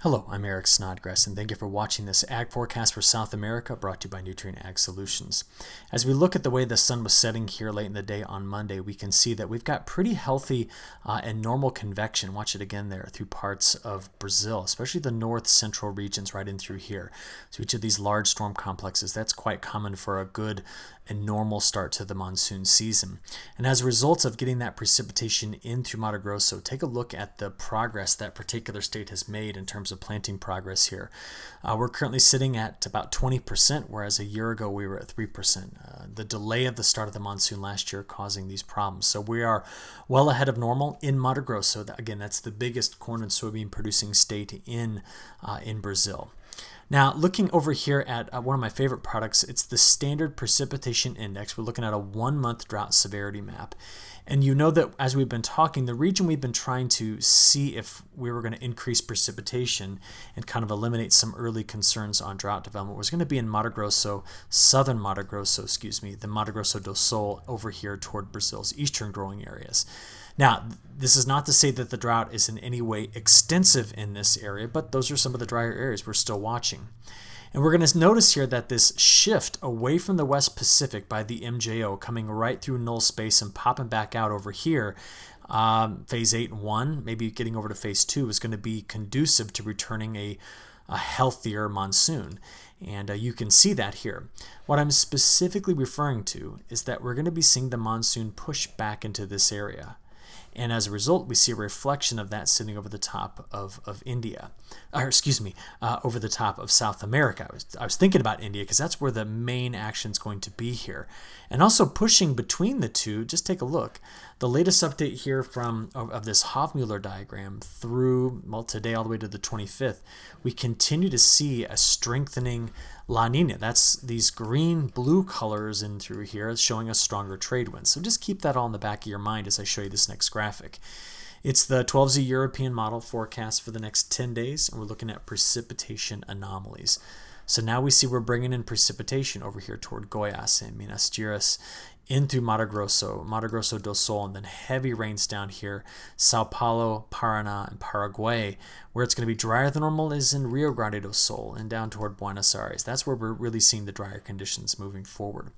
Hello, I'm Eric Snodgrass, and thank you for watching this Ag Forecast for South America brought to you by Nutrien Ag Solutions. As we look at the way the sun was setting here late in the day on Monday, we can see that we've got pretty healthy and normal convection. Watch it again there through parts of Brazil, especially the north central regions right in through here. So each of these large storm complexes, that's quite common for a good and normal start to the monsoon season. And as a result of getting that precipitation in through Mato Grosso, take a look at the progress that particular state has made in terms of planting progress here. We're currently sitting at about 20%, whereas a year ago we were at 3%. The delay of the start of the monsoon last year causing these problems. So we are well ahead of normal in Mato Grosso. Again, that's the biggest corn and soybean producing state in Brazil. Now, looking over here at one of my favorite products, it's the Standard Precipitation Index. We're looking at a 1-month drought severity map. And you know that as we've been talking, the region we've been trying to see if we were going to increase precipitation and kind of eliminate some early concerns on drought development was going to be in Mato Grosso, southern Mato Grosso, the Mato Grosso do Sul over here toward Brazil's eastern growing areas. Now, this is not to say that the drought is in any way extensive in this area, but those are some of the drier areas we're still watching. And we're going to notice here that this shift away from the West Pacific by the MJO coming right through null space and popping back out over here, phase 8 and 1, maybe getting over to phase 2 is going to be conducive to returning a healthier monsoon. And you can see that here. What I'm specifically referring to is that we're going to be seeing the monsoon push back into this area. And as a result, we see a reflection of that sitting over the top of India, over the top of South America. I was thinking about India because that's where the main action is going to be here. And also pushing between the two, just take a look. The latest update here of this Hofmüller diagram through, well, today all the way to the 25th, we continue to see a strengthening La Nina. That's these green-blue colors in through here showing us stronger trade winds. So just keep that all in the back of your mind as I show you this next graphic. It's the 12Z European model forecast for the next 10 days, and we're looking at precipitation anomalies. So now we see we're bringing in precipitation over here toward Goiás and Minas Gerais, in through Mato Grosso do Sul, and then heavy rains down here, Sao Paulo, Paraná, and Paraguay. Where it's going to be drier than normal is in Rio Grande do Sul and down toward Buenos Aires. That's where we're really seeing the drier conditions moving forward.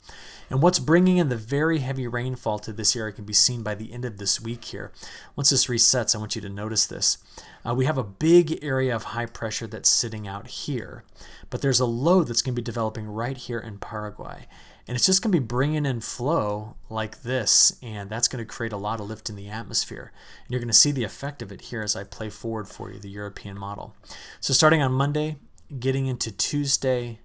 And what's bringing in the very heavy rainfall to this area can be seen by the end of this week here. Once this resets, I want you to notice this. We have a big area of high pressure that's sitting out here, but there's a low that's going to be developing right here in Paraguay. And it's just going to be bringing in flow like this, and that's going to create a lot of lift in the atmosphere. And you're going to see the effect of it here as I play forward for you, the European model. So starting on Monday, getting into Tuesday,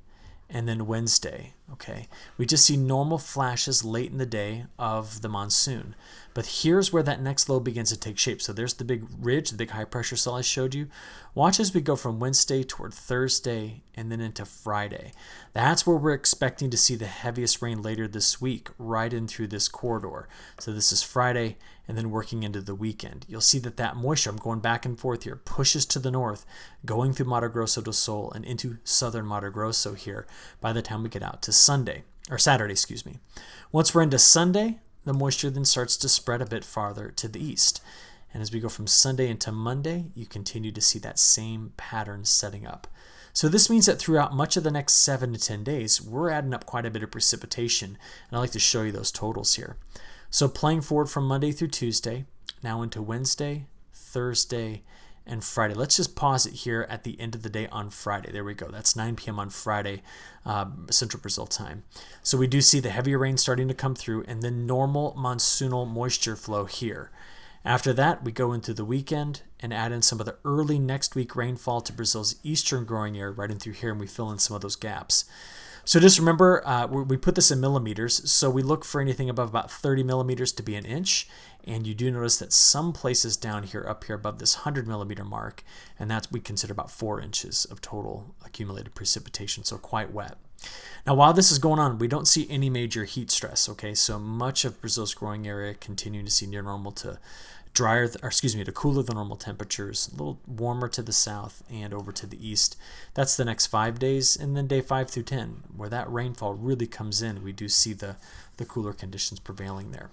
and then Wednesday, okay? We just see normal flashes late in the day of the monsoon. But here's where that next low begins to take shape. So there's the big ridge, the big high pressure cell I showed you. Watch as we go from Wednesday toward Thursday and then into Friday. That's where we're expecting to see the heaviest rain later this week, right in through this corridor. So this is Friday and then working into the weekend. You'll see that moisture, I'm going back and forth here, pushes to the north, going through Mato Grosso do Sul and into southern Mato Grosso here by the time we get out to Saturday. Once we're into Sunday, the moisture then starts to spread a bit farther to the east. And as we go from Sunday into Monday, you continue to see that same pattern setting up. So this means that throughout much of the next 7 to 10 days, we're adding up quite a bit of precipitation. And I'd like to show you those totals here. So playing forward from Monday through Tuesday, now into Wednesday, Thursday, and Friday. Let's just pause it here at the end of the day on Friday. There we go. That's 9 p.m. on Friday, Central Brazil time. So we do see the heavier rain starting to come through and then normal monsoonal moisture flow here. After that, we go into the weekend and add in some of the early next week rainfall to Brazil's eastern growing area right in through here, and we fill in some of those gaps. So just remember, we put this in millimeters, so we look for anything above about 30 millimeters to be an inch. And you do notice that some places down here, up here above this 100 millimeter mark, and that's we consider about 4 inches of total accumulated precipitation, so quite wet. Now, while this is going on, we don't see any major heat stress, okay? So much of Brazil's growing area continuing to see near normal to to cooler than normal temperatures, a little warmer to the south and over to the east. That's the next 5 days, and then day 5 through 10, where that rainfall really comes in, we do see the cooler conditions prevailing there.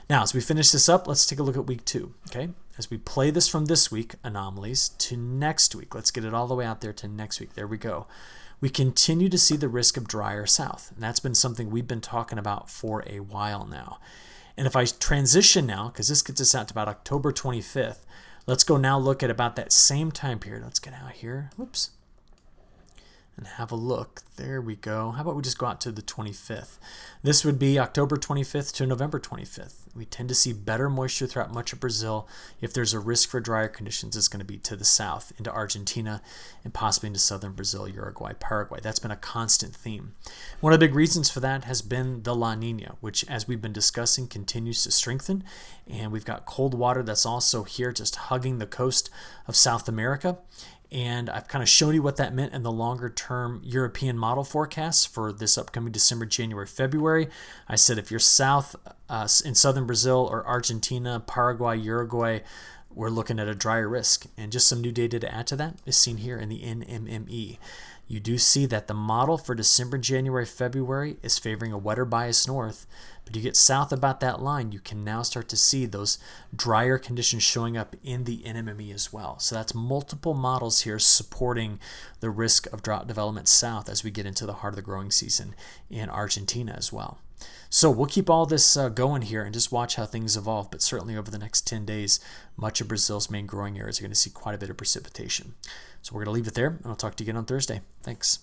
Now, as we finish this up, let's take a look at week 2, okay? as we play this from this week, anomalies, to next week, let's get it all the way out there to next week. There we go. We continue to see the risk of drier south. And that's been something we've been talking about for a while now. And if I transition now, because this gets us out to about October 25th, let's go now look at about that same time period. Let's get out here. Whoops. And have a look. There we go. How about we just go out to the 25th? This would be October 25th to November 25th. We tend to see better moisture throughout much of Brazil. If there's a risk for drier conditions, it's going to be to the south, into Argentina, and possibly into southern Brazil, Uruguay, Paraguay. That's been a constant theme. One of the big reasons for that has been the La Nina, which, as we've been discussing, continues to strengthen. And we've got cold water that's also here just hugging the coast of South America. And I've kind of shown you what that meant in the longer term European model forecasts for this upcoming December, January, February. I said if you're south in southern Brazil or Argentina, Paraguay, Uruguay, we're looking at a drier risk. And just some new data to add to that is seen here in the NMME. You do see that the model for December, January, February is favoring a wetter bias north. But you get south about that line, you can now start to see those drier conditions showing up in the NMME as well. So that's multiple models here supporting the risk of drought development south as we get into the heart of the growing season in Argentina as well. So we'll keep all this going here and just watch how things evolve. But certainly over the next 10 days, much of Brazil's main growing areas are going to see quite a bit of precipitation. So we're going to leave it there, and I'll talk to you again on Thursday. Thanks.